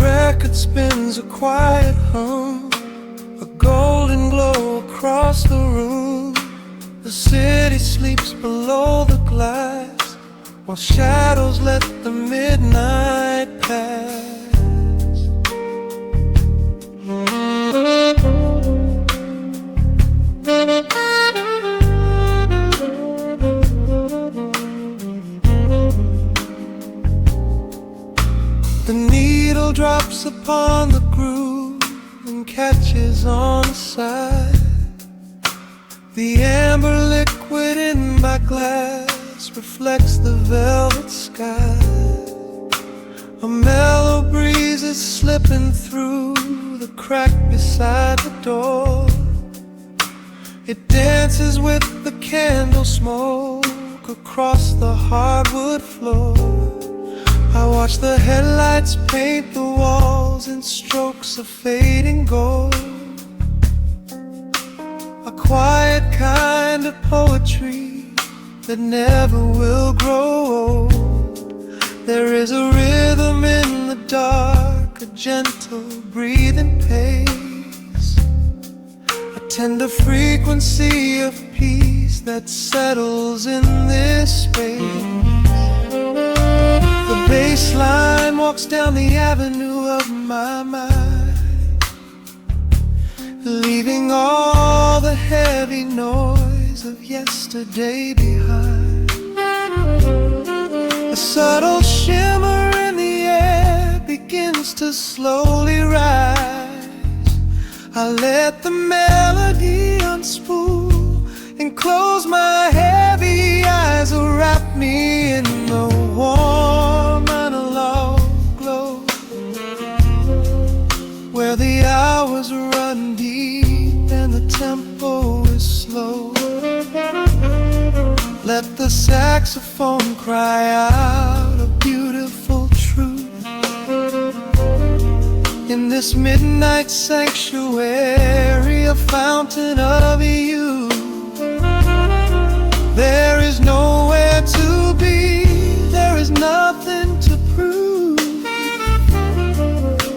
record spins a quiet hum, a golden glow across the room. The city sleeps below the glass, while shadows let the midnight pass. The needle drops upon the groove and catches on the side. The amber liquid in my glass reflects the velvet sky. A mellow breeze is slipping through the crack beside the door. It dances with the candle smoke across the hardwood floor. I watch the headlights paint the walls in strokes of fading gold. A quiet kind of poetry that never will grow old. There is a rhythm in the dark, a gentle breathing pace, a tender frequency of peace that settles in this space. The bass line walks down the avenue of my mind, leaving all the heavy noise of yesterday behind. A subtle shimmer in the air begins to slowly rise. I let the melody unspool and close my heavy eyes, will wrap me in the warm analog glow, where the hours run deep and the tempo is slow. Let the saxophone cry out a beautiful truth in this midnight sanctuary, a fountain of youth. There is nowhere to be, there is nothing to prove,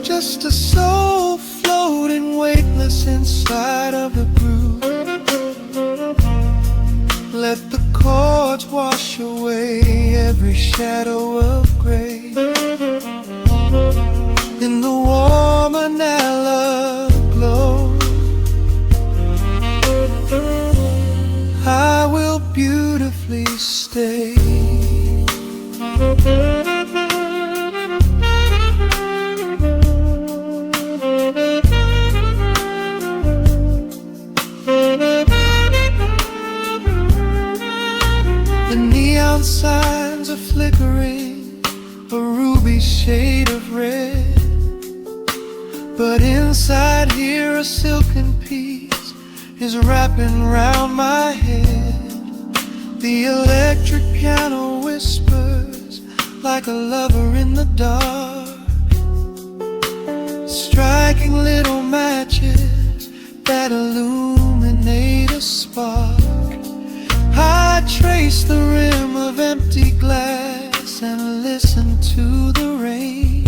just a soul floating weightless inside of the groove. Let the chords wash away every shadow of gray. In the warm analog glow, I will beautifully stay. The neon signs are flickering, a ruby shade of red, but inside here a silken peace is wrapping round my head. The electric piano whispers like a lover in the dark, striking little matches that illuminate a spark. I trace the rim of empty glass and listen to the rain,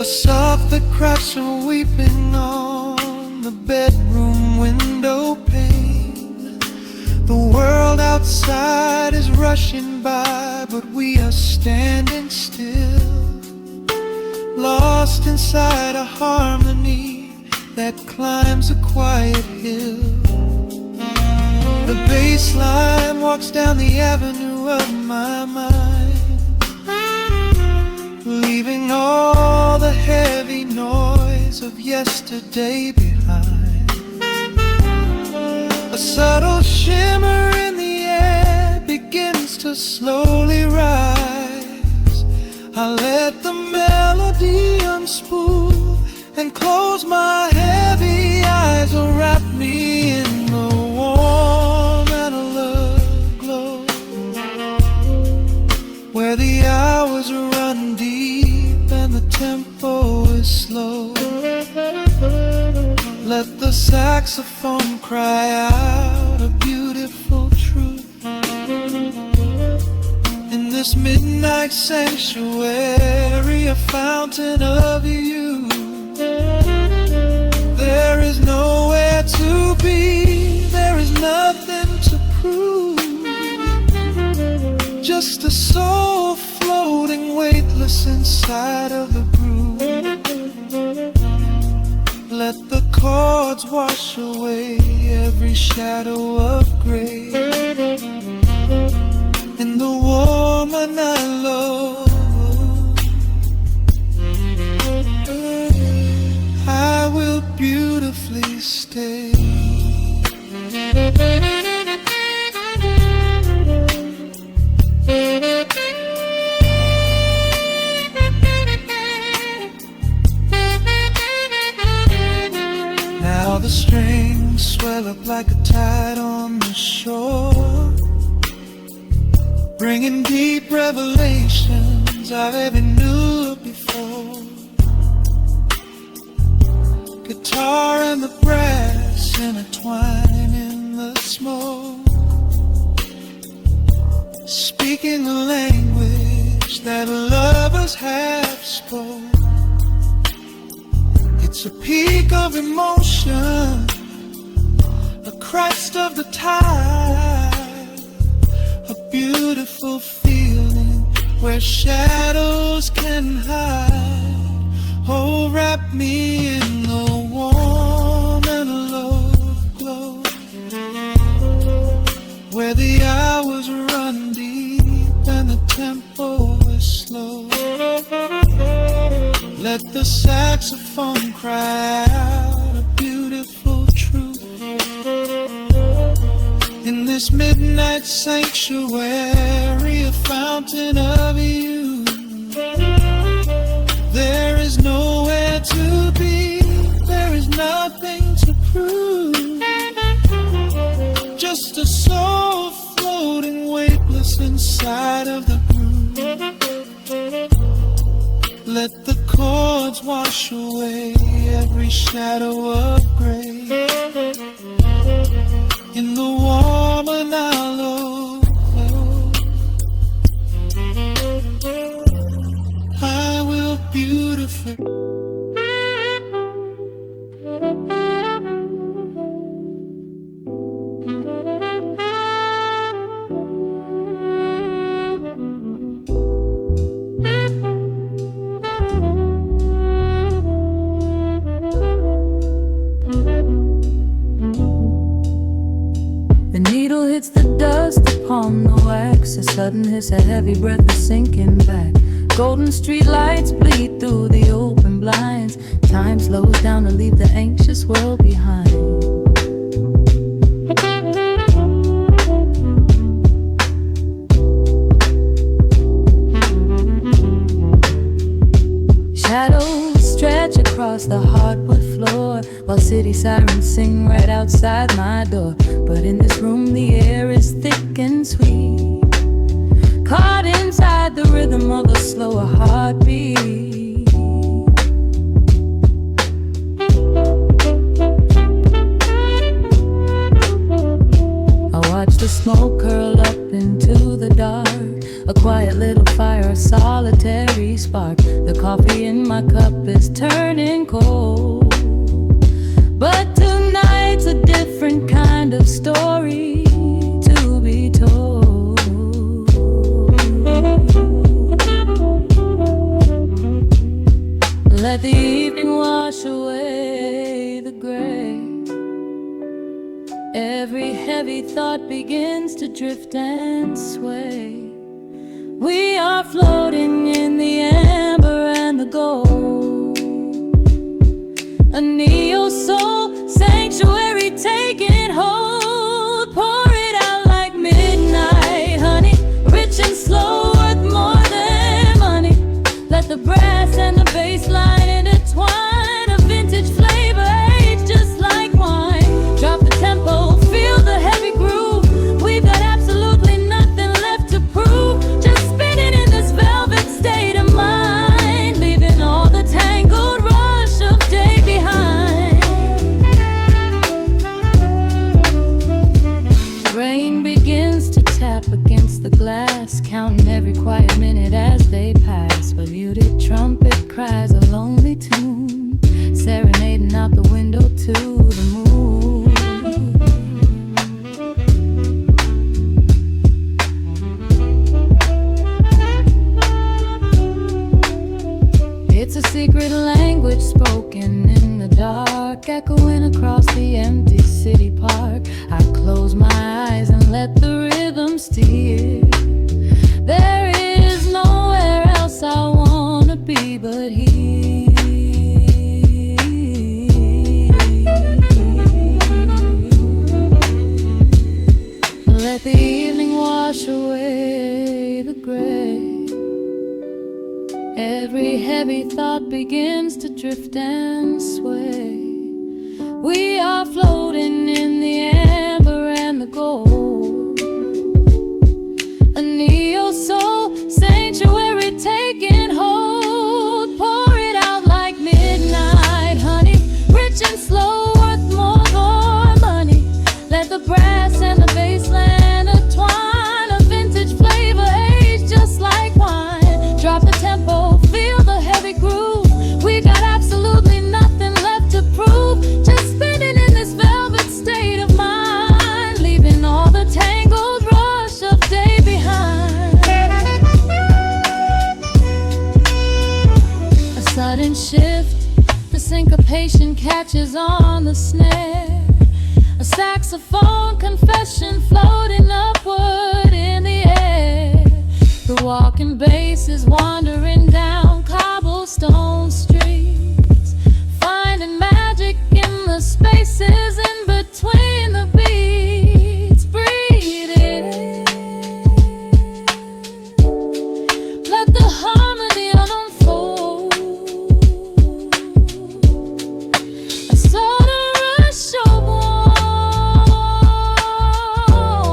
a soft that cries from weeping on the bedroom window pane. The world outside is rushing by, but we are standing still, lost inside a harmony that climbs a quiet hill. The bass line walks down the avenue of my mind, leaving all the heavy noise of yesterday behind. A subtle shimmer in the air begins to slowly rise. I let the melody unspool and close my heavy eyes, will wrap me in the warm analog glow, where the hours run deep and the tempo is slow. Let the saxophone cry out a beautiful truth in this this midnight sanctuary, a fountain of you. There is nowhere to be, there is nothing to prove. Just a soul floating weightless inside of the groove. Let the chords wash away every shadow of gray. In the woman I love, I will beautifully stay. Now the strings swell up like a tide on the shore, bringing deep revelations I've ever knew before. Guitar and the brass intertwine in the smoke, speaking a language that lovers have spoke. It's a peak of emotion, a crest of the tide, a beautiful feeling where shadows can hide. Oh, wrap me in the warm and love glow, where the hours run deep and the tempo is slow. Let the saxophone cry out a beautiful truth. In this midnight sanctuary, a fountain of you. There is nowhere to be, there is nothing to prove. Just a soul floating weightless inside of the groove. Let the chords wash away every shadow of gray. In the warm and hollow, I will beautifully. The needle hits the dust upon the wax. A sudden hiss, a heavy breath is sinking back. Golden street lights bleed through the open blinds. Time slows down to leave the anxious world behind. Shadows stretch across the hardwood floor, while city sirens sing right outside my door. But in this room the air is thick and sweet, caught inside the rhythm of a slower heartbeat. I watch the smoke curl up into the dark, a quiet little fire, a solitary spark. The coffee in my cup is turning cold, but tonight's a different kind of story to be told. Let the evening wash away the gray. Every heavy thought begins to drift and sway. We are floating in the amber and the gold, a neo-soul sanctuary taking hold. Pour it out like midnight honey, rich and slow, worth more than money. Let the brass and the bass line intertwine, a vintage flavor aged just like wine. Drop the tempo, feel the heavy groove. We've got absolutely nothing left to prove. Just spinning in this velvet state of mind, leaving all the tangled rush of day behind. lovely tune, serenading out the window to the moon. It's a secret language spoken in the dark, echoing across the empty city park. I close my eyes and let the rhythm steer. There is nowhere else I wanna be but here. Let the evening wash away the gray. Every heavy thought begins to drift and sway. We are floating in the amber and the gold, a neo-soul sanctuary taking hold. Pour it out like midnight honey, rich and slow, worth more money. Let the brass and the bassline entwine, a vintage flavor aged just like wine. Drop the tempo, feel the heavy groove. We got absolutely nothing left to prove, just spinning in this velvet state of mind, leaving all the tangled rush of day behind. A sudden shift, the syncopation catches on the snare. A saxophone confession floating upward in the air. The walking bass is wandering down cobblestone streets, finding magic in the spaces in between the beats. Breathe it in, let the harmony unfold. A sort of rush of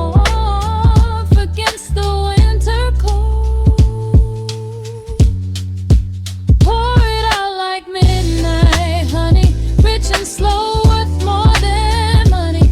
warmth against the winter cold. Pour it out like midnight honey, rich and slow, worth more than money.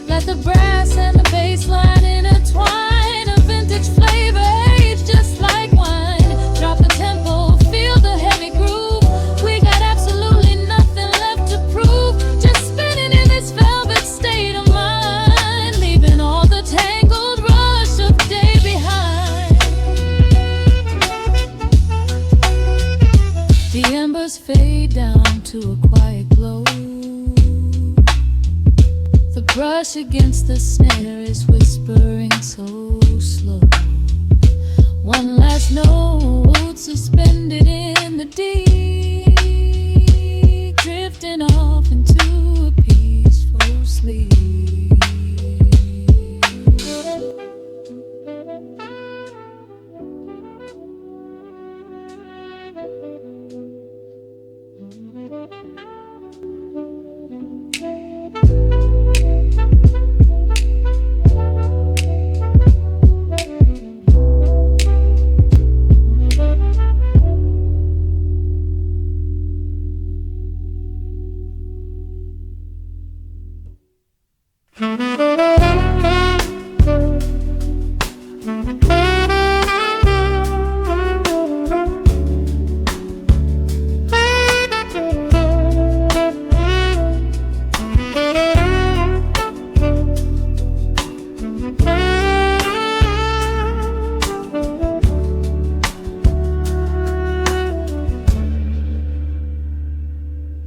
Let the brass and the bassline intertwine, a vintage flavor aged just like wine. Drop the tempo, feel the heavy groove. We got absolutely nothing left to prove, just spinning in this velvet state of mind, leaving all the tangled rush of day behind. The embers fade down to a quiet glow. The brush against the snare is whispering so slow. One last note suspended in the deep, drifting off into a peaceful sleep.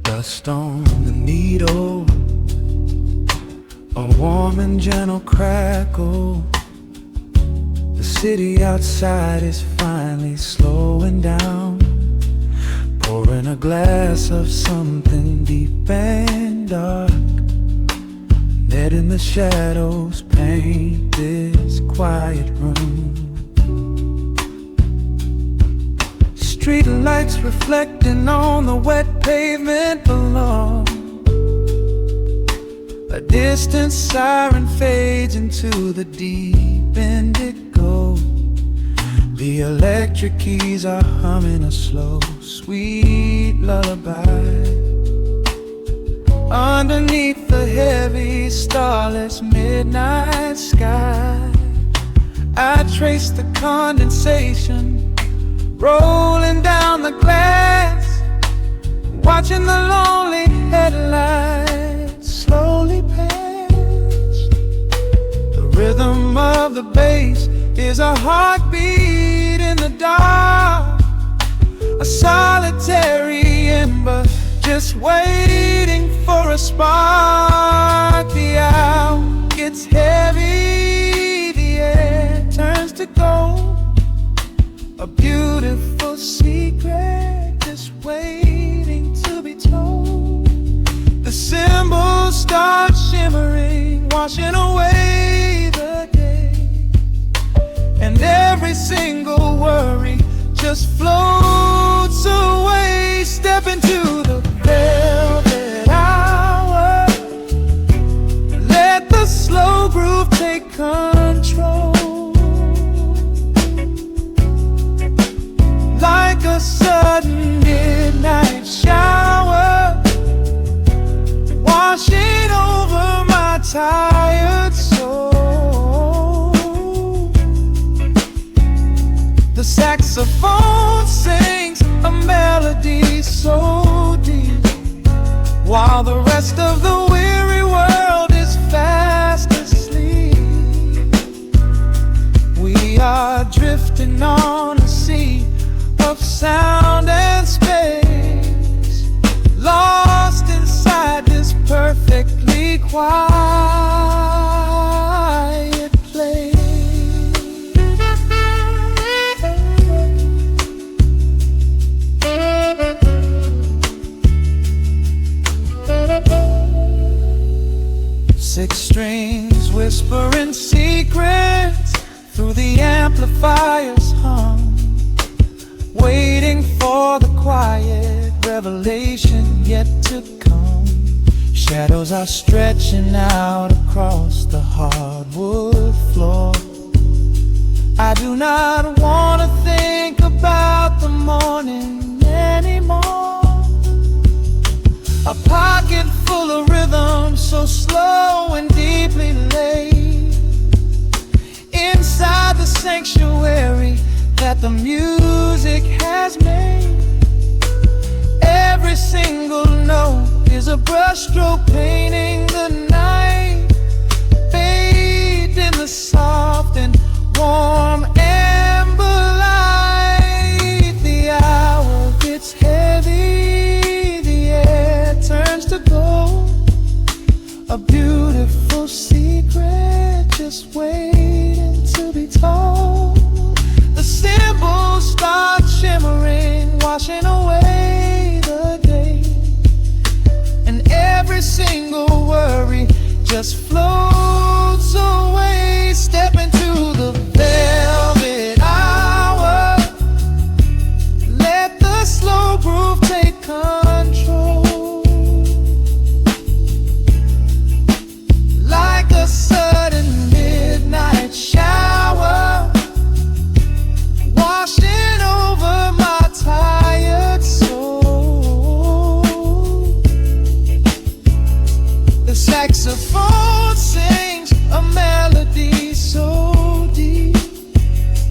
Dust on the needle, a warm and gentle crackle. The city outside is finally slowing down, pouring a glass of something deep and dark. Net in the shadows paint this quiet room. Street lights reflecting on the wet pavement below. A distant siren fades into the deep indigo. The electric keys are humming a slow, sweet lullaby. Underneath the heavy, starless midnight sky, I trace the condensation rolling down the glass, watching the lonely headlights slowly pass. The rhythm of the bass is a heartbeat in the dark, a solitary ember just waiting for a spark. The hour gets heavy, the air turns to gold, a beautiful secret just waiting to be told. The cymbals start shimmering, washing away the day, and every single worry just floats away. Step into the velvet hour, let the slow groove take control. Like a sudden midnight shower, washing over my tired soul. The saxophone sings a melody so deep, while the rest of the weary world is fast asleep. We are drifting on a sea of sound and space, lost inside this perfectly quiet place. Six strings whispering secrets through the amplifier's hum, waiting for the quiet revelation yet to come. Shadows are stretching out across the hardwood floor. I do not want to think about the morning anymore. A pocket full of rhythm, so slow and deeply laid, inside the sanctuary that the music has made. Every single note is a brushstroke painting the night, bathed in the soft and warm amber light. The hour gets heavy, the air turns to gold, a beautiful secret just waiting to be told. The cymbals start shimmering, washing away the day, and every single worry just floats away. Step into the velvet hour, let the slow groove take control. Like a sudden midnight shower, washing over my tired soul. The saxophone sings a melody so deep,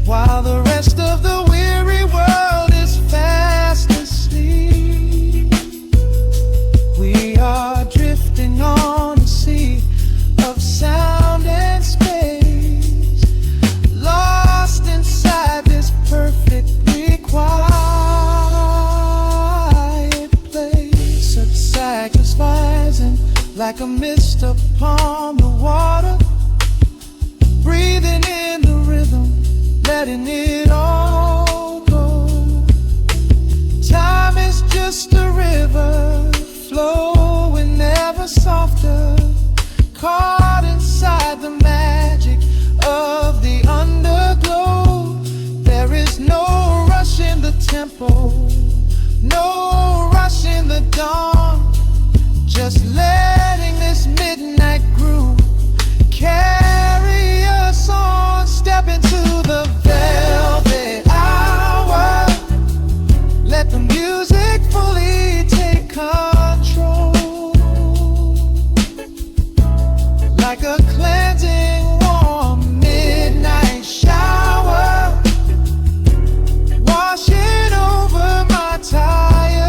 while the rest of the weary world is fast asleep. We are drifting on a sea of sound and space, lost inside this perfectly quiet place. Such sacrificing like a mist upon the water, breathing in the rhythm, letting it all go. Time is just a river, flowing ever softer, caught inside the magic of the underglow. There is no rush in the tempo, no rush in the dawn, just letting this midnight groove carry us on. Step into the velvet hour, let the music fully take control. Like a cleansing warm midnight shower, washing over my tired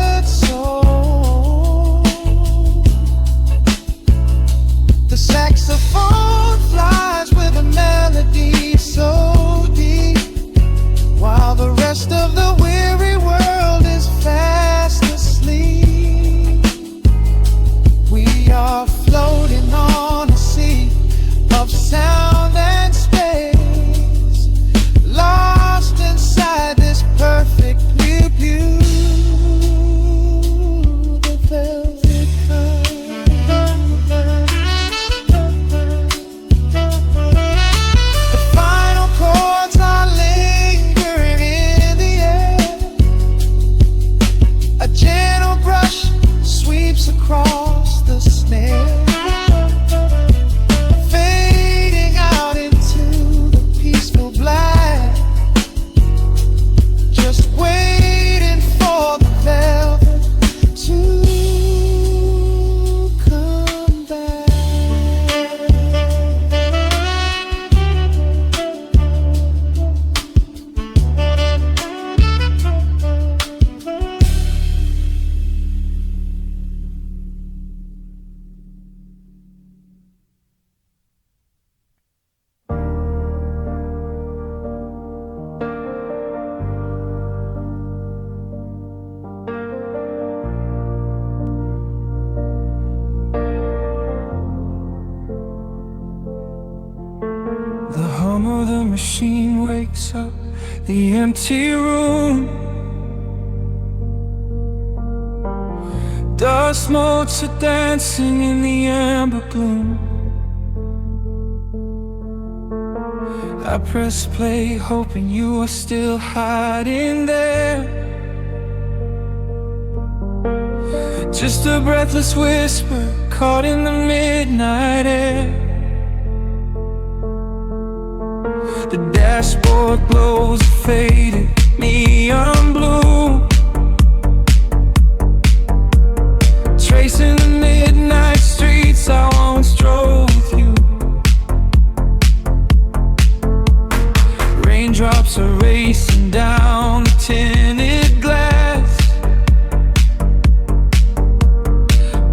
machine wakes up the empty room. Dust motes are dancing in the amber gloom. I press play, hoping you are still hiding there. Just a breathless whisper caught in the midnight air. The dashboard glows a faded neon blue, tracing the midnight streets I once drove with you. Raindrops are racing down the tinted glass,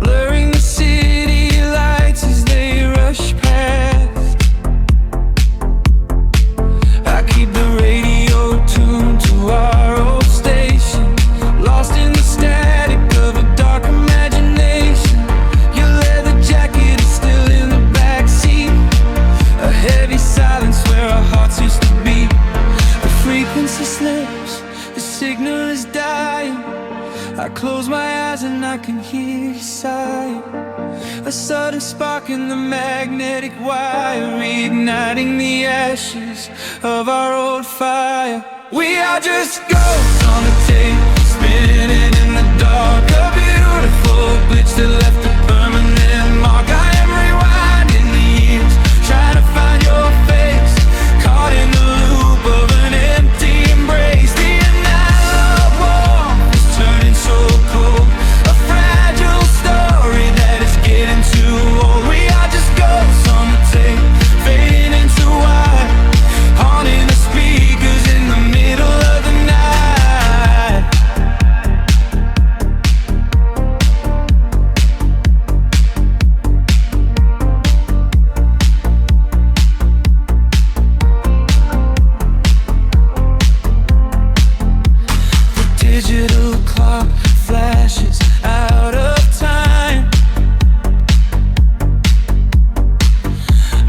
blurring the city lights as they rush past. I keep the radio tuned to our old station, lost in the static of a dark imagination. Your leather jacket is still in the backseat, a heavy silence where our hearts used to beat. The frequency slips, the signal is dying. I close my eyes and I can hear you sighing. A sudden spark in the magnetic wire, reigniting the ashes of our old fire. We are just ghosts on the tape, spinning in the dark. A beautiful glitch that left a permanent mark. I am rewinding the years, trying to find your face, caught in the loop of an empty embrace. The analog warmth is turning so cold, a fragile story that is getting too old. We are just ghosts on the tape, fading into white, haunting the speakers in the middle of the night. The digital clock flashes out of time.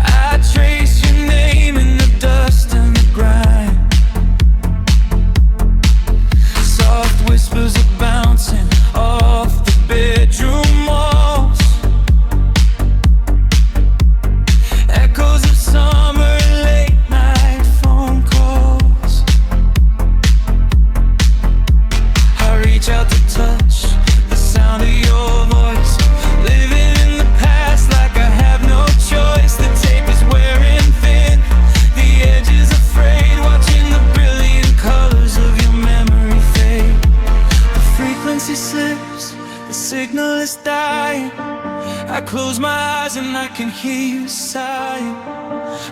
I trace your name in the dust and the grime. Soft whispers are bouncing off the bedroom walls, echoes of summer and late night phone calls. I reach out to touch the sound of your voice, living in the past like I have no choice. The tape is wearing thin, the edge is afraid, watching the brilliant colors of your memory fade. The frequency slips, the signal is dying. I close my eyes and I can hear you sighing.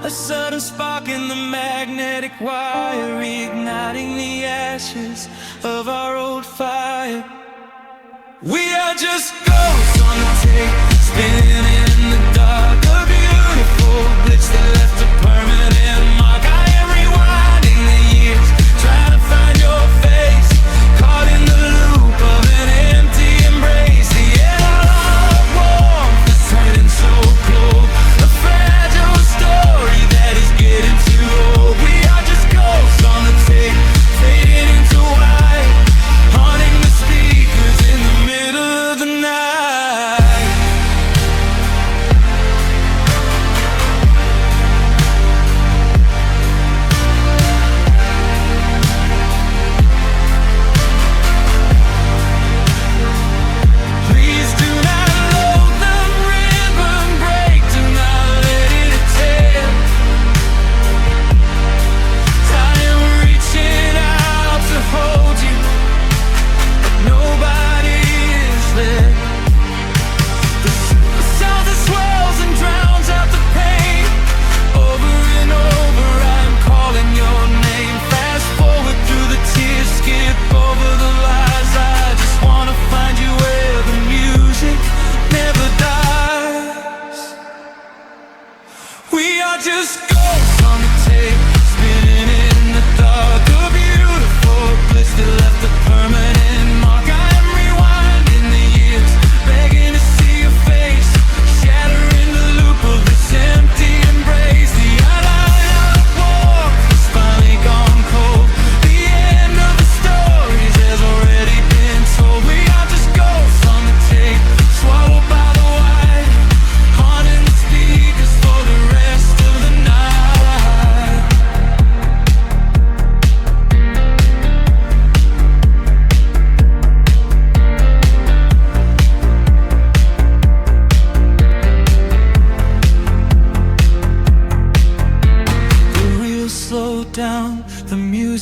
A sudden spark in the magnetic wire, reigniting the ashes of our old fire. We are just ghosts on the tape, spinning in the dark. A beautiful glitch that left a permanent mark. I am rewinding the years, trying to find your face, caught in the loop of an empty embrace. The analog warmth is turning so cold, a fragile story that is getting too old. We are just ghosts on the tape, fading into white, haunting the speakers in the middle of the night.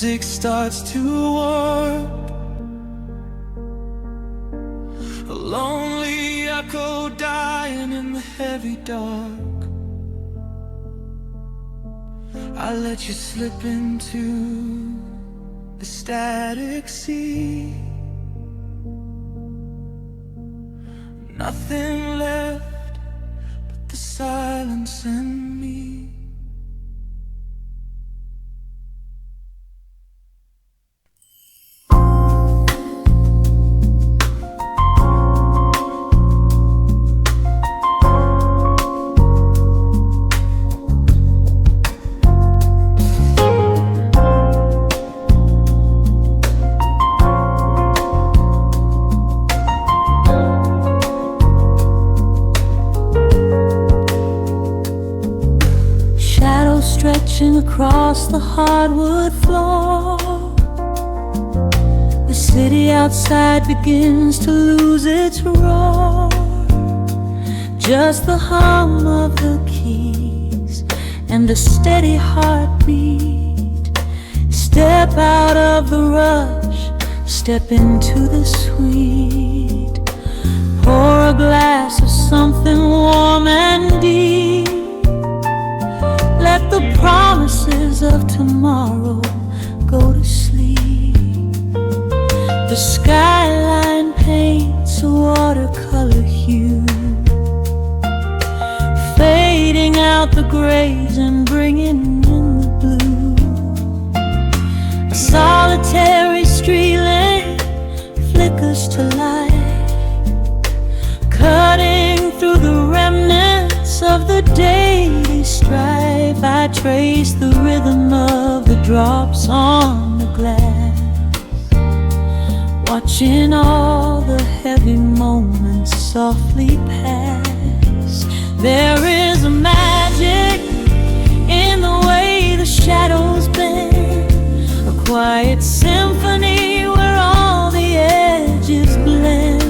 music starts to warp, a lonely echo dying in the heavy dark. I let you slip into the static sea. Nothing left but the silence and me. Stretching across the hardwood floor, the city outside begins to lose its roar. Just the hum of the keys and a steady heartbeat. Step out of the rush, step into the sweet. Pour a glass of something warm and deep. Let the promises of tomorrow go to sleep. The skyline paints a watercolor hue, fading out the grays and bringing in the blue. A solitary street lamp flickers to light, cutting through the remnants of the daily strife. I trace the rhythm of the drops on the glass, watching all the heavy moments softly pass. There is a magic in the way the shadows bend, a quiet symphony where all the edges blend.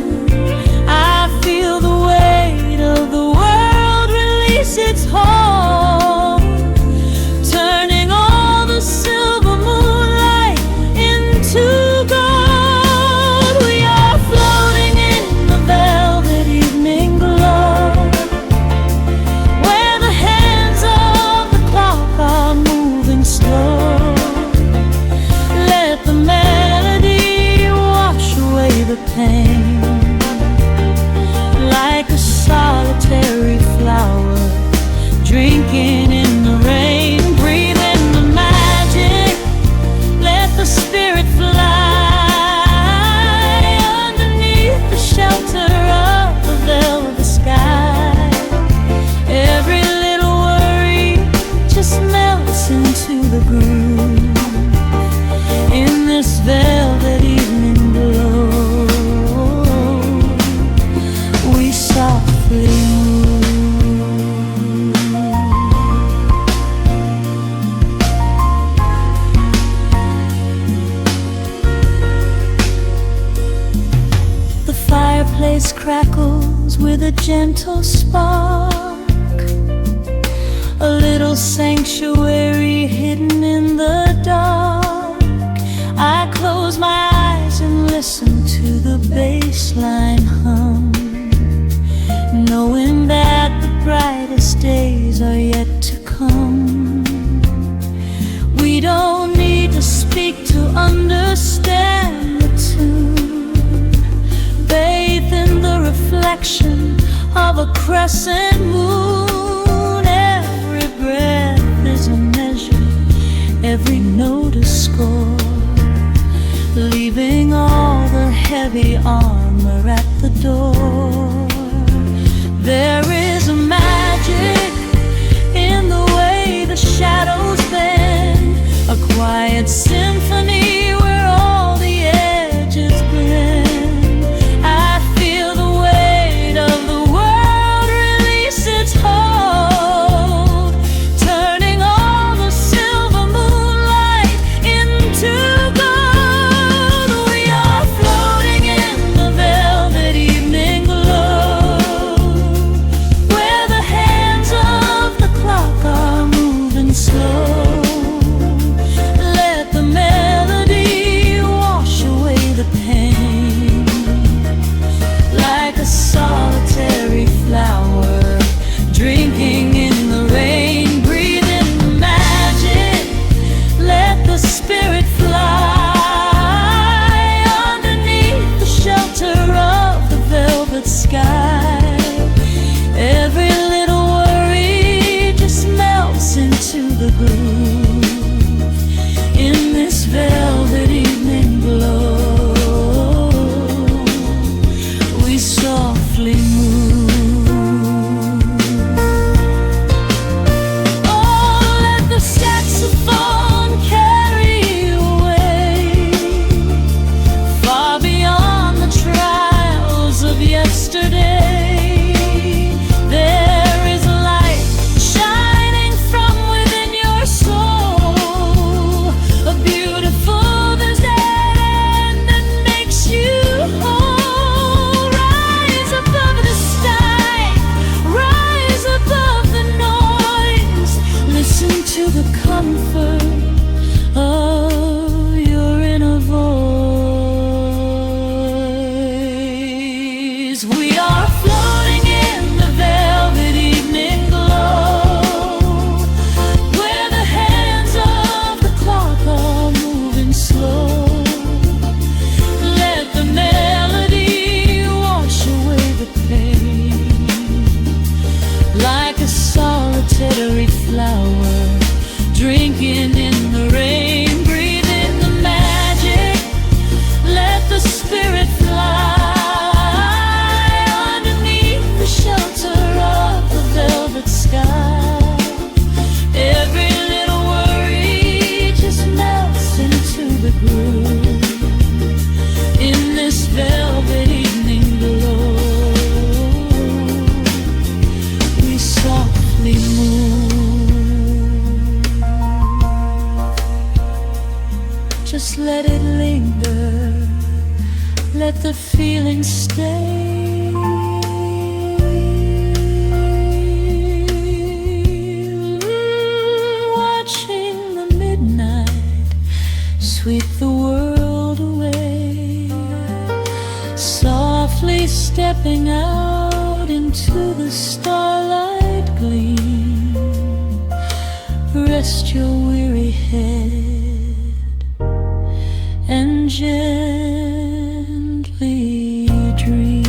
I feel the weight of the world release its hold, turning all the silver moonlight into gold. We are floating in the velvet evening glow, where the hands of the clock are moving slow. Let the melody wash away the pain, like a solitary flower drinking in the rain. Breathe in the magic, let the spirit fly underneath the shelter of the velvet sky. Every little worry just melts into the groove in this velvet evening glow. We softly move. The fireplace crackles with a gentle spark, a little sanctuary hidden in the dark. I close my eyes and listen to the bassline hum, knowing that the brightest days are yet to come. We don't need to speak to understand the tune. Bathe in the reflection of a crescent moon. Every breath is a measure, every note a score, leaving all the heavy armor at the door. There is a magic in the way the shadows bend, a quiet symphony where all the edges blend. I feel the weight of the world release its hold, turning all the silver moonlight into gold. We are floating in the velvet evening We are floating in the velvet evening glow, where the hands of the clock are moving slow. Let the melody wash away the pain, like a solitary flower drinking in the rain. Breathe in the magic, let the spirit fly underneath the shelter of the velvet sky. Every little worry just melts into the groove in this velvet evening glow. We softly move, just let it linger, let the feeling stay. Watching the midnight sweep the world away, softly stepping out into the starlight gleam. Rest your weary head and gently dream.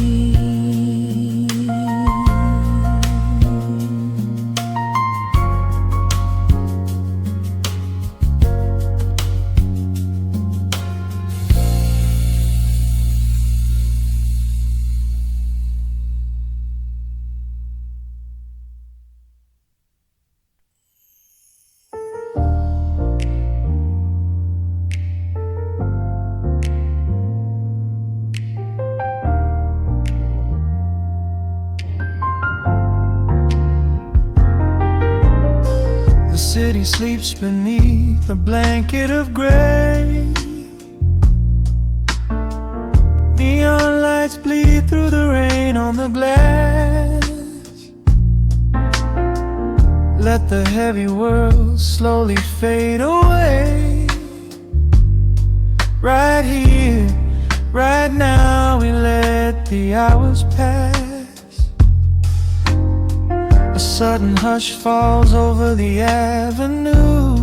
The city sleeps beneath a blanket of gray. Neon lights bleed through the rain on the glass. Let the heavy world slowly fade away. Right here, right now, we let the hours pass. A sudden hush falls over the avenue.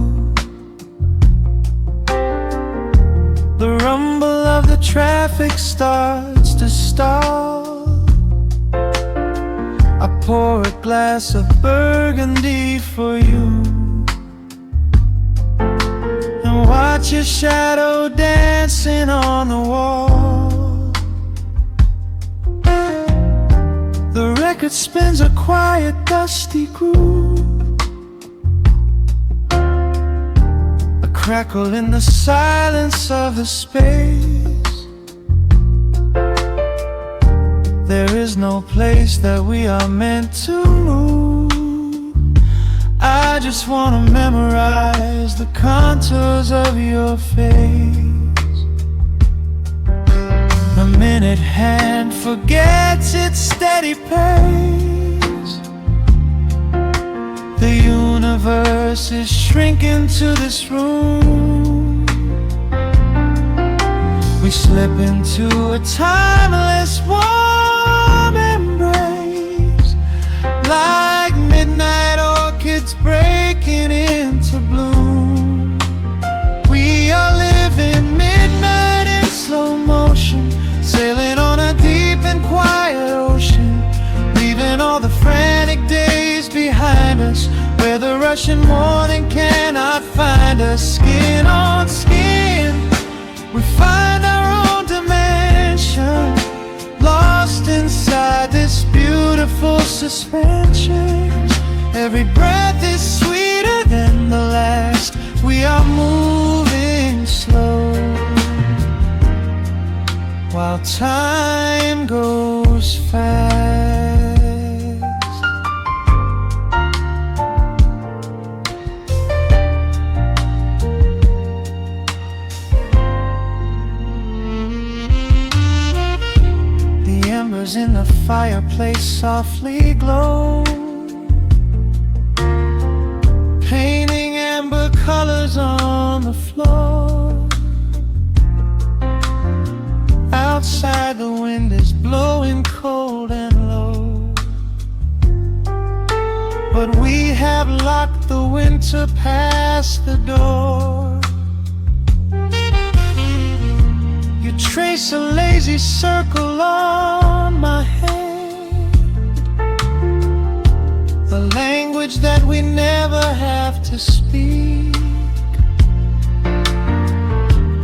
The rumble of the traffic starts to stall. I pour a glass of burgundy for you, and watch your shadow dancing on the wall. The record spins a quiet, dusty groove, a crackle in the silence of the space. There is no place that we are meant to move. I just wanna memorize the contours of your face. A minute hand forgets its steady pace. The universe is shrinking to this room. We slip into a timeless warm embrace, like midnight orchids breaking into bloom. We are living midnight in slow motion, sailing on a deep and quiet ocean, leaving all the frantic days behind us, where the rushing morning cannot find us. Skin on skin, we find our own dimension, lost inside this beautiful suspension. Every breath is sweeter than the last. We are moving slow, while time goes fast. The embers in the fireplace softly glow, painting amber colors on the floor. Outside the wind is blowing cold but we have locked the winter past the door. You trace a lazy circle on my hand, the language that we never have to speak.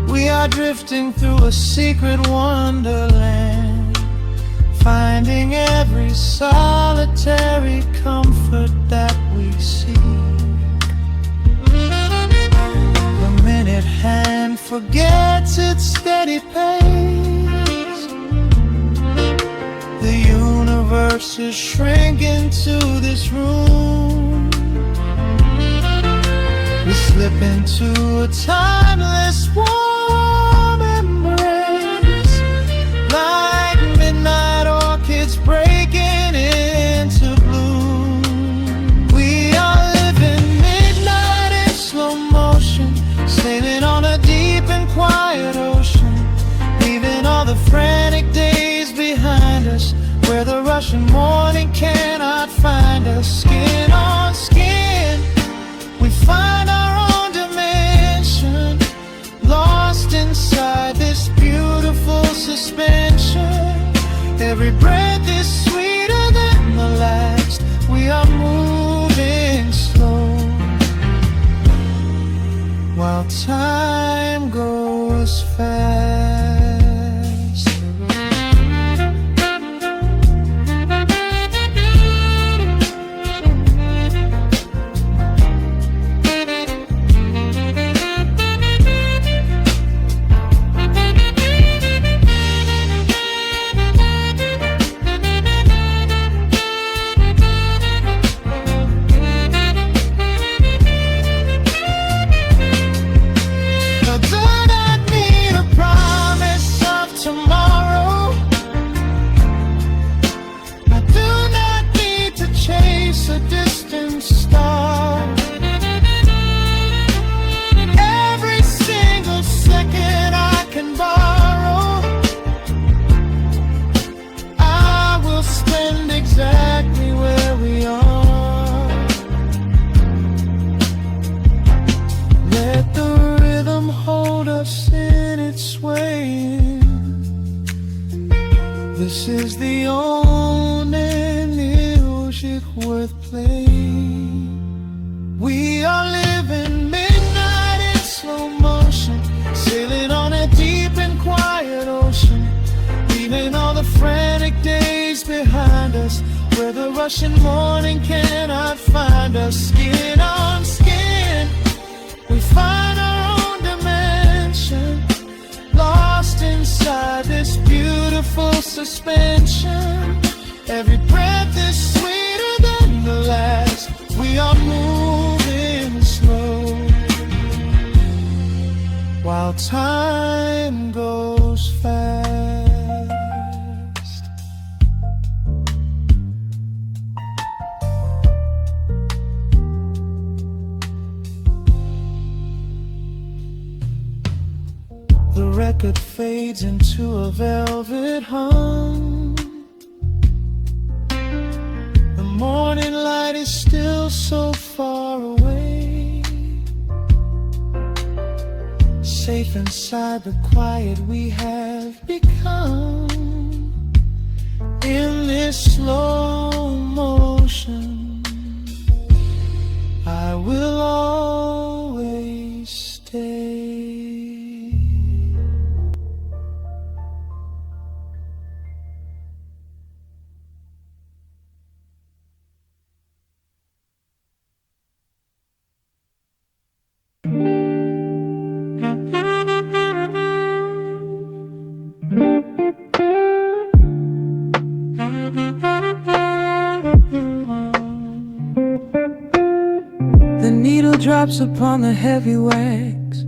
We are drifting through a secret wonderland, finding every solitary comfort that we seek. The minute hand forgets its steady pace, the universe is shrinking to this room. We slip into a timeless warm embrace, like midnight orchids breaking into bloom. We are living midnight in slow motion, sailing on a deep and quiet ocean, leaving all the frantic days behind us, where the rushing morning cannot find us. Skin on skin, we find our own dimension, lost inside this beautiful suspension. Every breath is sweeter than the last. We are moving slow, while time goes fast. This is the only music worth playing. We are living midnight in slow motion, sailing on a deep and quiet ocean, leaving all the frantic days behind us, where the rushing morning cannot find us. Skin on skin, we find our own dimension, lost inside this beautiful suspension. Every breath is sweeter than the last. We are moving slow, while time goes fast. The record fades into a velvet hum. The morning light is still so far away, safe inside the quiet we have become. In this slow motion, I will always stay. The needle drops upon the heavy wax.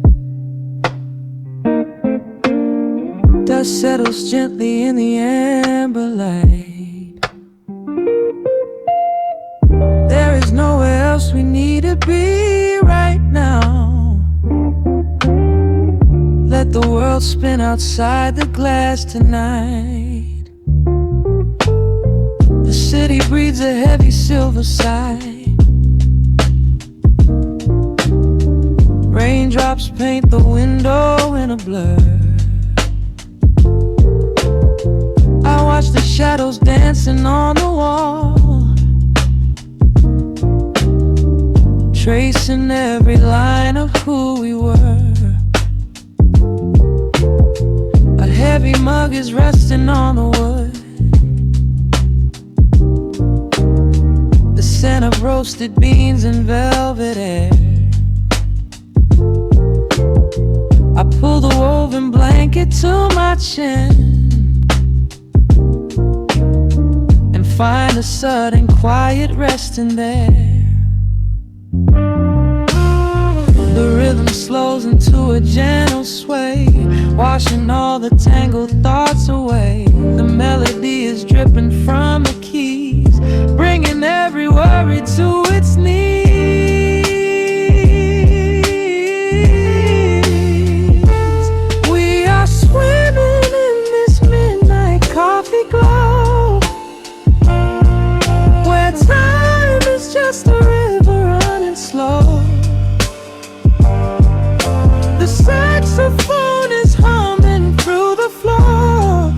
Dust settles gently in the amber light. There is nowhere else we need to be right now. Let the world spin outside the glass tonight. The city breathes a heavy silver sigh. raindrops paint the window in a blur. I watch the shadows dancing on the wall, tracing every line of who we were. A heavy mug is resting on the wood, the scent of roasted beans and velvet air. I pull the woven blanket to my chin and find a sudden quiet resting there. The rhythm slows into a gentle sway, washing all the tangled thoughts away. The melody is dripping from the keys, bringing every worry to its knees. We are swimming in this midnight coffee glow, where time is just a river running slow. The saxophone is humming through the floor,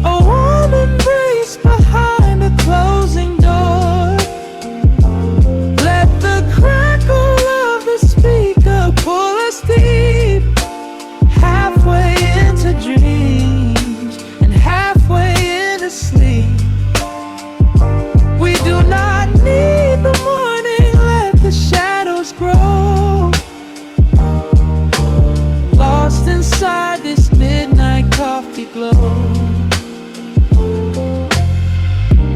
a warm embrace behind a closing door. Let the crackle of the speaker pull us deep, halfway into dreams and halfway into sleep. We do not need the morning, let the shadows grow. Lost inside this midnight coffee glow.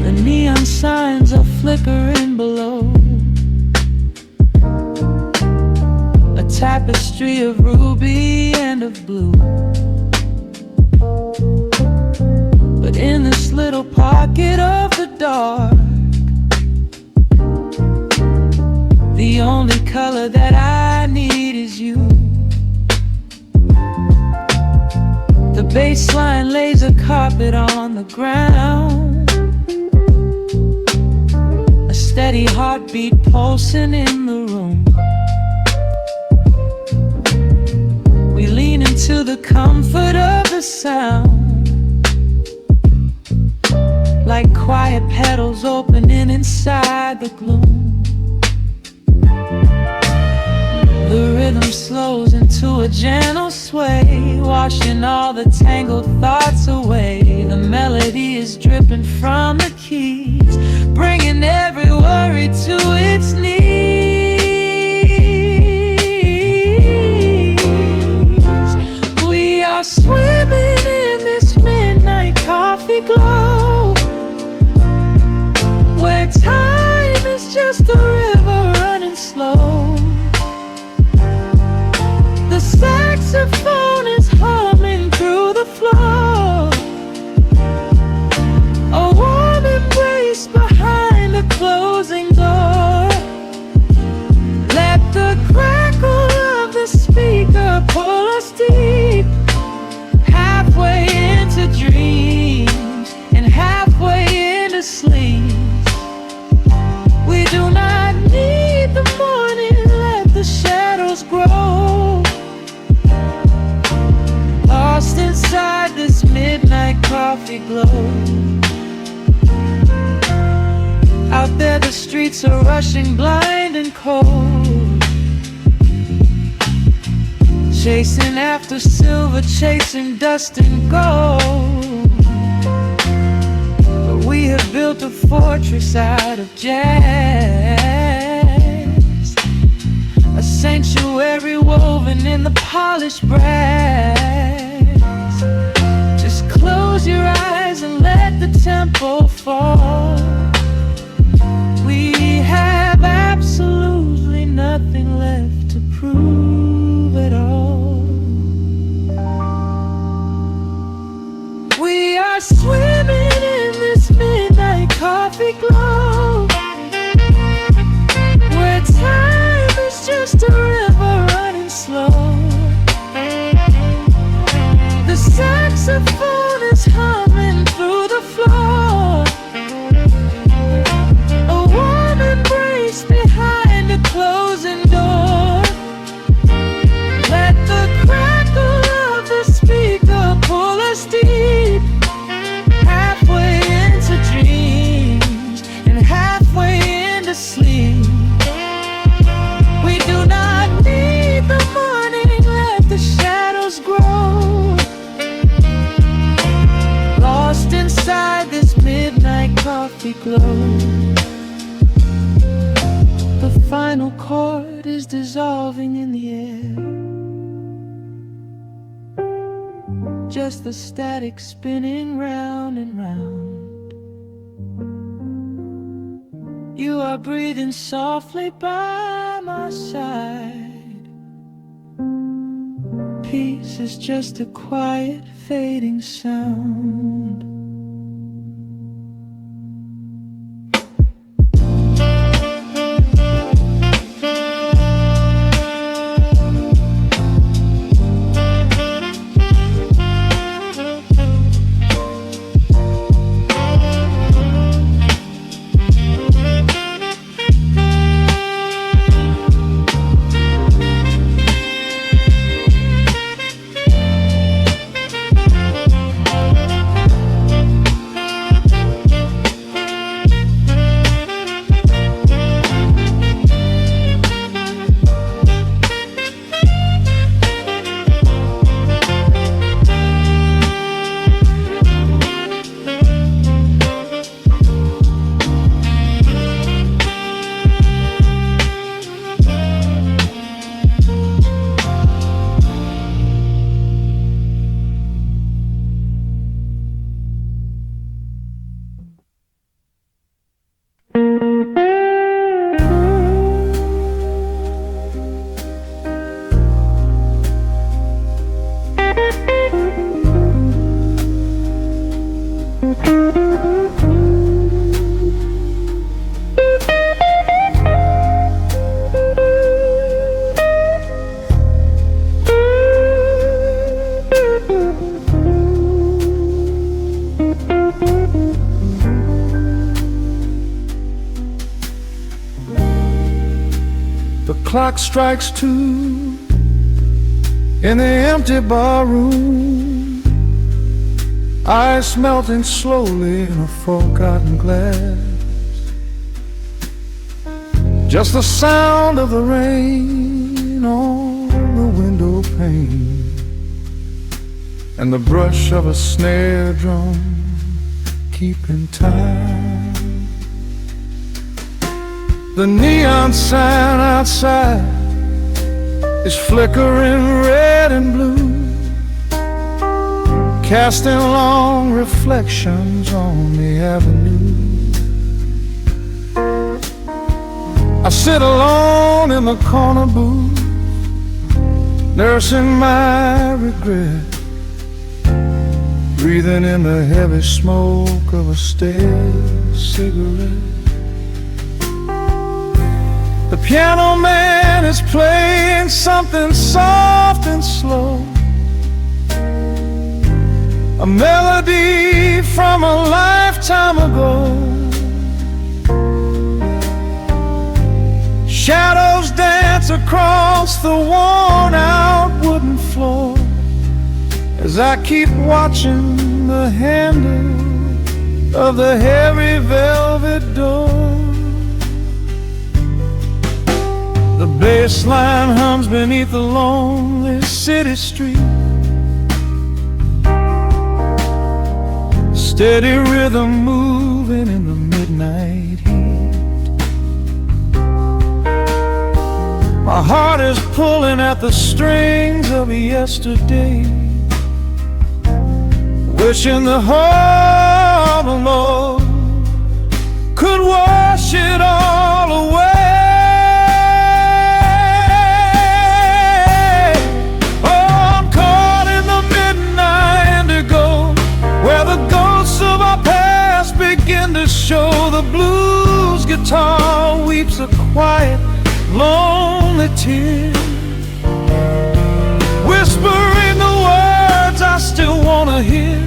The neon signs are flickering below, a tapestry of ruby and of blue. But in this little pocket of the dark, the only color that I need is you. The baseline lays a carpet on the ground, a steady heartbeat pulsing in the room. We lean into the comfort of the sound, like quiet petals opening inside the gloom. The rhythm slows into a gentle sway, washing all the tangled thoughts away. The melody is dripping from the keys, bringing every worry to its knees. We are swimming in this midnight coffee glow, where time is just a river running slow. The saxophone is humming through the floor, a warm embrace behind a closing door. Let the crackle of the speaker pull us deep, halfway into dreams and halfway into sleep. We do not need the morning, let the shadows grow. Lost inside this midnight coffee glow. Out there the streets are rushing blind and cold, chasing after silver, chasing dust and gold. But we have built a fortress out of jazz, a sanctuary woven in the polished brass. Just close your eyes and let the tempo fall. We have absolutely nothing left to prove at all. We are swimming in this midnight coffee glow, where time is just a river running slow. The saxophone is humming through the floor, icy glow. The final chord is dissolving in the air. Just the static spinning round and round. You are breathing softly by my side. Peace is just a quiet fading sound. The clock strikes 2 in the empty bar room. Ice melting slowly in a forgotten glass. Just the sound of the rain on the window pane, and the brush of a snare drum keeping time. The neon sign outside is flickering red and blue, casting long reflections on the avenue. I sit alone in the corner booth, nursing my regret, breathing in the heavy smoke of a stale cigarette. The piano man is playing something soft and slow, a melody from a lifetime ago. Shadows dance across the worn-out wooden floor as I keep watching the handle of the heavy velvet door. The bass line hums beneath the lonely city street, steady rhythm moving in the midnight heat. My heart is pulling at the strings of yesterday, wishing the heart alone could wash it all away. Begin to show the blues guitar weeps a quiet, lonely tear, whispering the words I still wanna hear.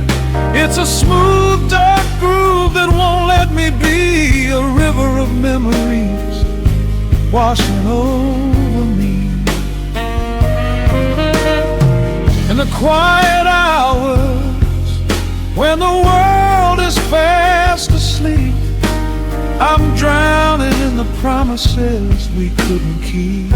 It's a smooth, dark groove that won't let me be, a river of memories washing over me. In the quiet hours when the world is fast asleep, I'm drowning in the promises we couldn't keep.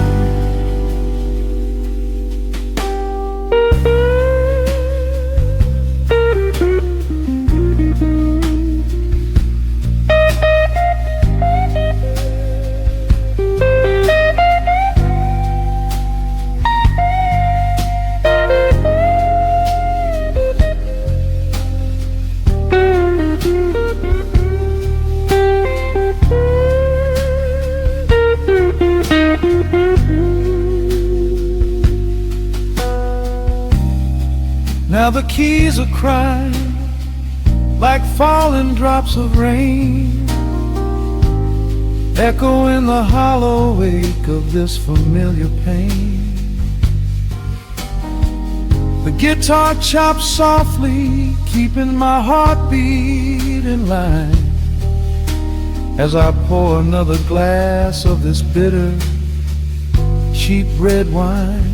Now the keys are crying like falling drops of rain, echo in the hollow wake of this familiar pain. The guitar chops softly, keeping my heartbeat in line, as I pour another glass of this bitter, cheap red wine.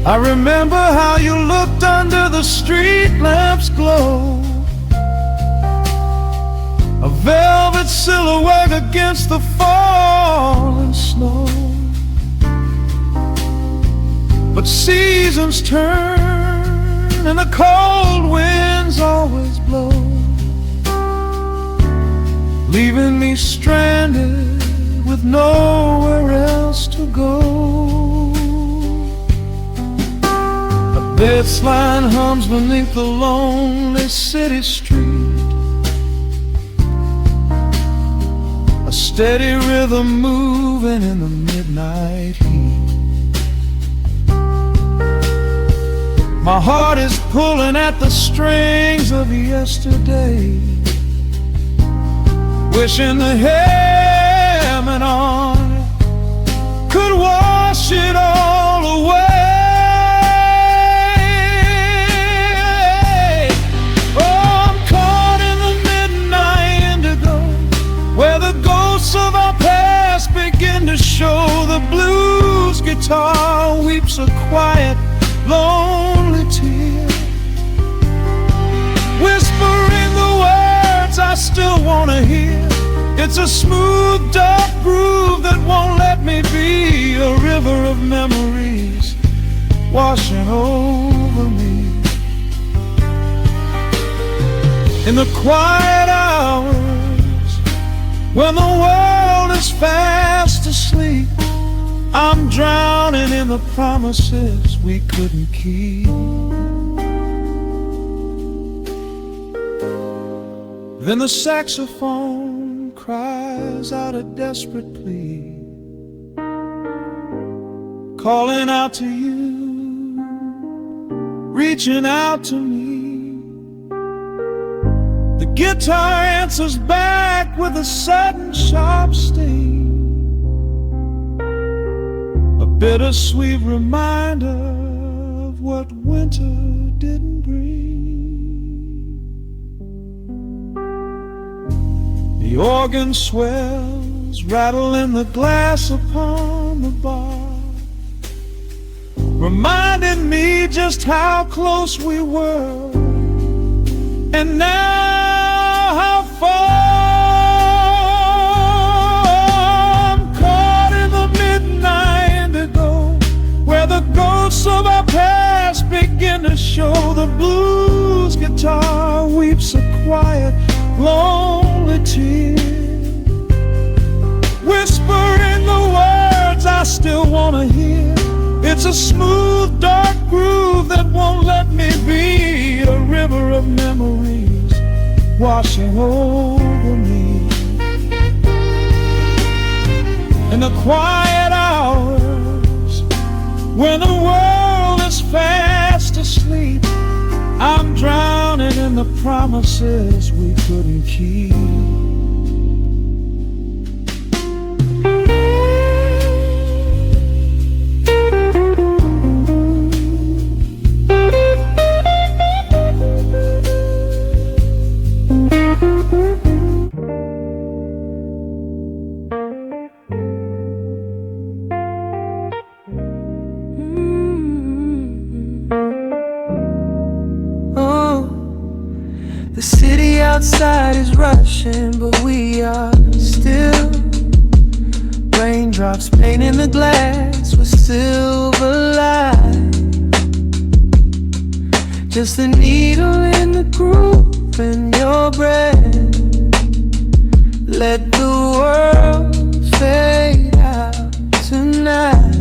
I remember how you looked under the street lamp's glow, a velvet silhouette against the falling snow. But seasons turn and the cold winds always blow, leaving me stranded with nowhere else to go. A baseline hums beneath the lonely city street, a steady rhythm moving in the midnight heat. My heart is pulling at the strings of yesterday, wishing the hem and on could wash it all away. Oh, I'm caught in the midnight indigo, where the ghosts of our past begin to show. The blues guitar weeps a quiet, lonely tear, whispering the words I still wanna hear. It's a smooth, dark groove that won't let me be, a river of memories washing over me. In the quiet hours, when the world is fast asleep, I'm drowning in the promises we couldn't keep. Then the saxophone cries out a desperate plea, calling out to you, reaching out to me. The guitar answers back with a sudden sharp sting, a bittersweet reminder of what winter didn't bring. The organ swells, rattling the glass upon the bar, reminding me just how close we were, and now how far. I'm caught in the midnight indigo, where the ghosts of our past begin to show. The blues guitar weeps a quiet, lonely tear, whispering the words I still wanna hear. It's a smooth, dark groove that won't let me be, a river of memories washing over me. In the quiet hours, when the world is fast asleep, I'm drowning in the promises we couldn't keep. The city outside is rushing, but we are still. Raindrops painting the glass with silver light, just a needle in the groove in your breath. Let the world fade out tonight.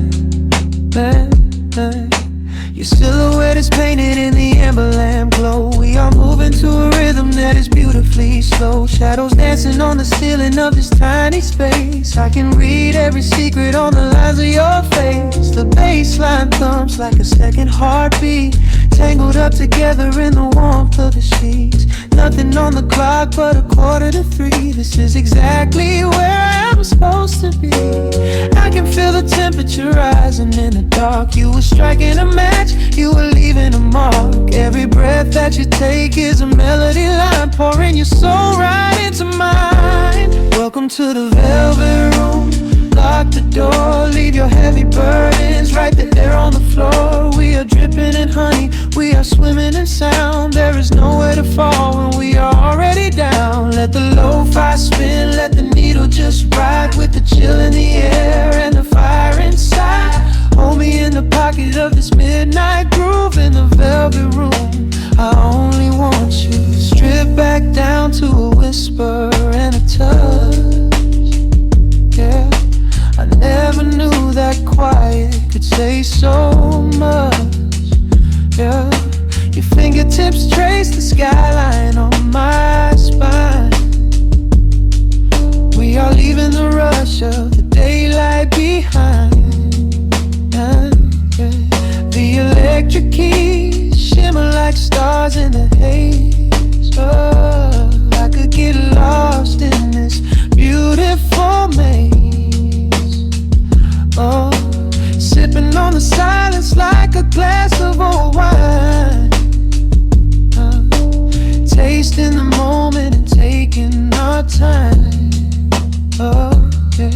Your silhouette is painted in the amber lamp glow. We are moving to a rhythm that is beautifully slow. Shadows dance dancing on the ceiling of this tiny space. I can read every secret on the lines of your face. The baseline thumps like a second heartbeat, tangled up together in the warmth of the sheets. Nothing on the clock but 2:45. This is exactly where I'm supposed to be. I can feel the temperature rising in the dark. You were striking a match, you were leaving a mark. Every breath that you take is a melody line, pouring your soul right into mine. Welcome to the velvet room. Lock the door, leave your heavy burdens right there on the floor. We are dripping in honey, we are swimming in sound. There is nowhere to fall when we are already down. Let the lo-fi spin, let the needle just ride, with the chill in the air and the fire inside. Hold me in the pocket of this midnight groove in the velvet room. I only want you. Strip back down to a whisper and a touch. Yeah, I never knew that quiet could say so much. Yeah, your fingertips trace the skyline on my spine. We are leaving the rush of the daylight behind. Yeah. The electric keys shimmer like stars in the haze. Oh, I could get lost in this beautiful maze. Oh, sipping on the silence like a glass of old wine. Tasting the moment and taking our time. Oh, yeah.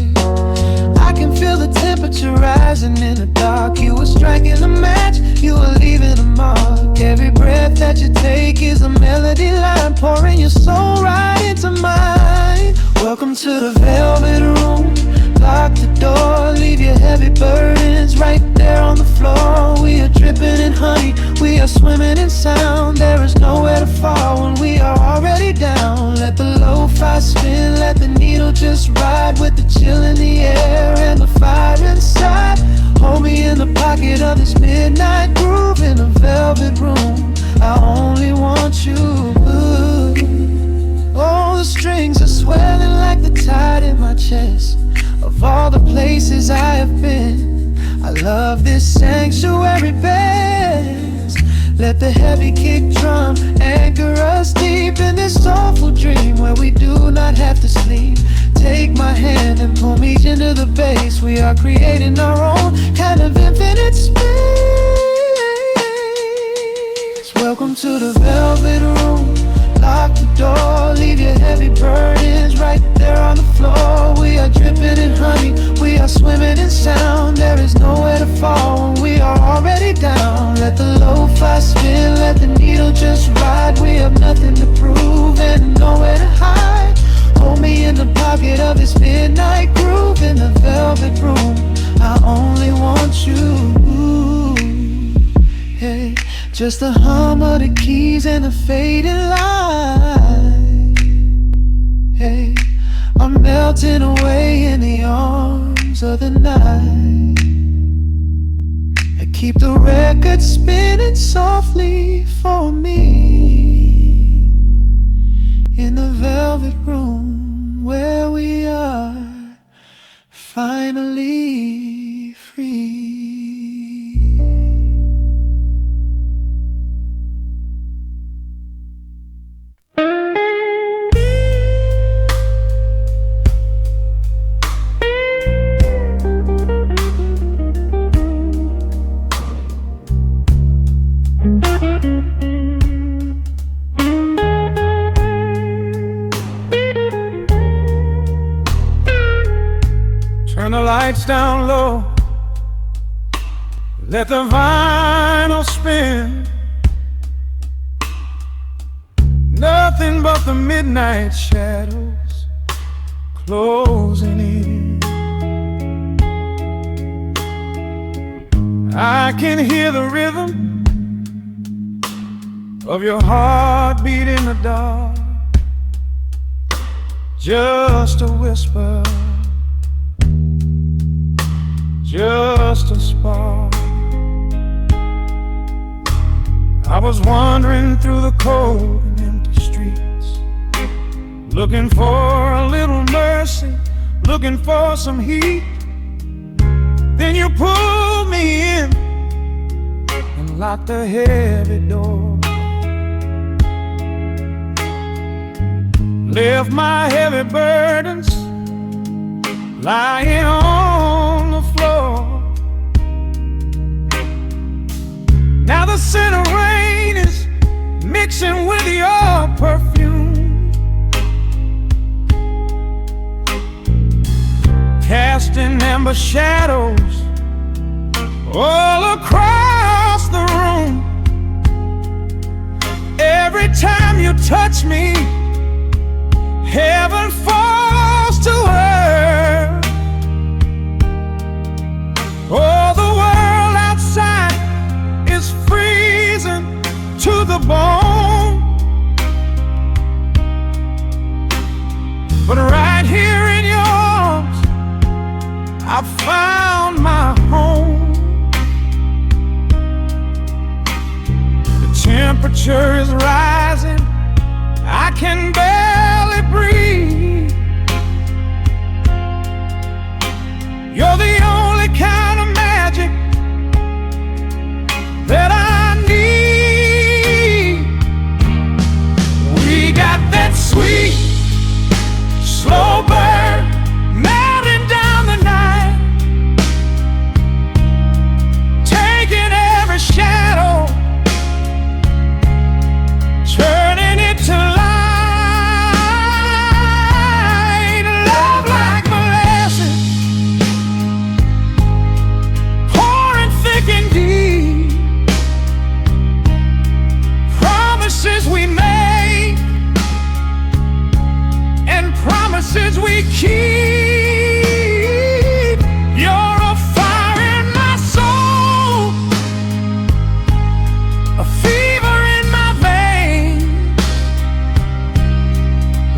I can feel the temperature rising in the dark. You were striking a match, you were leaving a mark. Every breath that you take is a melody line, pouring your soul right into mine. Welcome to the velvet room. Lock the door, leave your heavy burdens right there on the floor. We are dripping in honey, we are swimming in sound. There is nowhere to fall when we are already down. Let the lo-fi spin, let the needle just ride, with the chill in the air and the fire inside. Hold me in the pocket of this midnight groove in a velvet room. I only want you. Oh, the strings are swelling like the tide in my chest. Of all the places I have been, I love this sanctuary best. Let the heavy kick drum anchor us deep in this soulful dream where we do not have to sleep. Take my hand and pull me into the bass. We are creating our own kind of infinite space. Welcome to the velvet room. Lock the door, leave your heavy burdens right there on the floor. We are dripping in honey, we are swimming in sound. There is nowhere to fall when we are already down. Let the lo-fi spin, let the needle just ride. We have nothing to prove and nowhere to hide. Hold me in the pocket of this midnight groove in the velvet room. I only want you. Hey, just the hum of the keys and the fading light. Hey, I'm melting away in the arms of the night. I keep the record spinning softly for me in the velvet room where we are finally free. Turn the lights down low, let the vinyl spin. Nothing but the midnight shadows closing in. I can hear the rhythm of your heartbeat in the dark. Just a whisper, just a spark. I was wandering through the cold and empty streets, looking for a little mercy, looking for some heat. Then you pulled me in and locked the heavy door. Left my heavy burdens lying on the floor. Now the scent of rain is mixing with your perfume, casting amber shadows all across the room. Every time you touch me, heaven falls to earth. Oh, the world outside is freezing to the bone, but right here in your arms I found my home. The temperature is rising, I can barely breathe. You're the only kind of magic that I need. We got that sweet, slow burn melting down the night, taking every shadow, turning it to light. We make and promises we keep. You're a fire in my soul, a fever in my veins,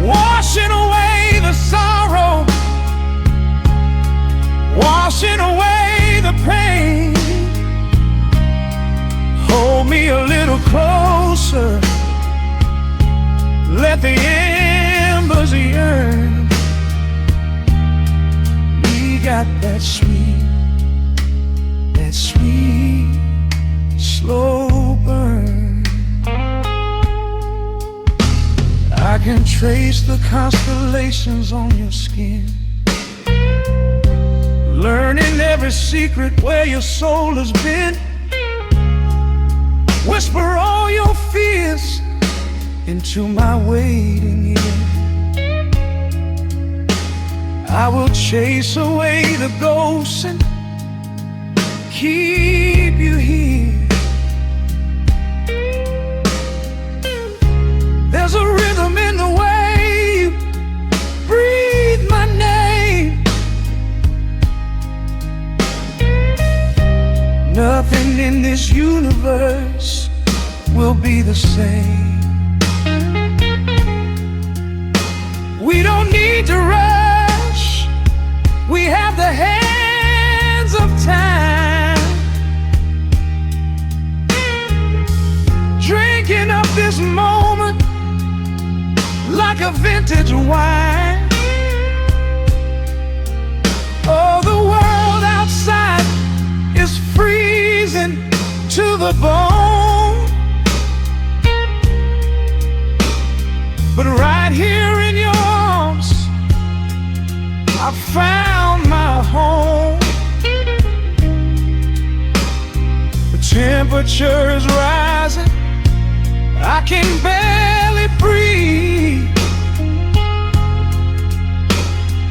washing away the sorrow, washing away the pain. Hold me a little closer, let the embers yearn. We got that sweet, slow burn. I can trace the constellations on your skin, learning every secret where your soul has been. Whisper all your fears into my waiting ear. I will chase away the ghosts and keep you here. There's a rhythm in the way you breathe my name. Nothing in this universe will be the same. We don't need to rush, we have the hands of time, drinking up this moment like a vintage wine. Oh, the world outside is freezing to the bone, but right here in your arms I found my home. The temperature is rising, I can barely breathe.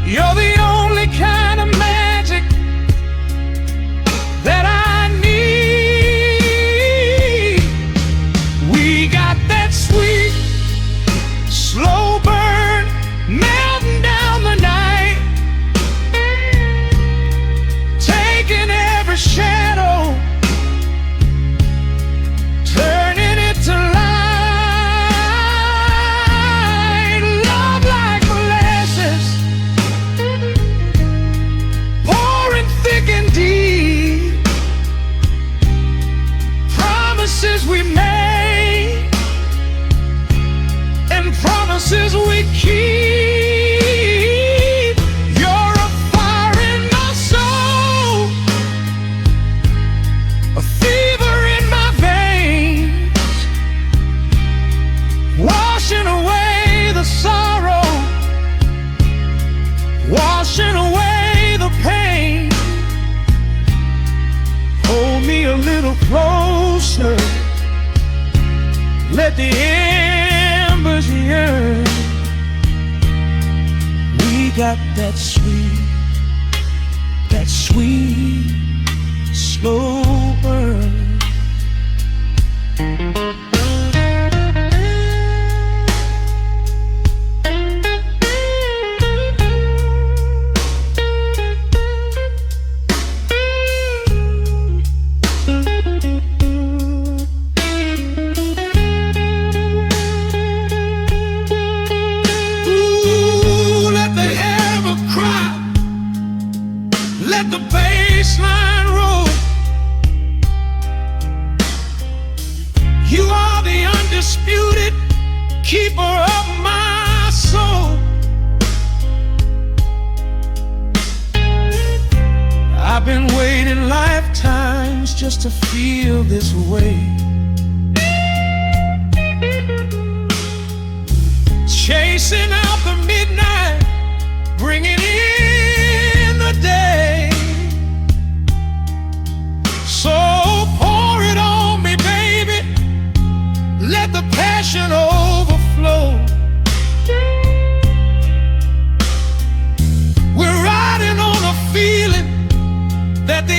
You're the only kind of magic that I need. We got that sweet, slow burn melting down the night, taking every shadow, turning it to light. Love like molasses, pouring thick and deep. Promises we made and promises we keep. closer. Let the embers yearn. We got that sweet, slow burn. Let the bass line roll. You are the undisputed keeper of my soul. I've been waiting lifetimes just to feel this way. Chasing out the midnight, bringing in the day. So pour it on me, baby. Let the passion overflow. We're riding on a feeling that the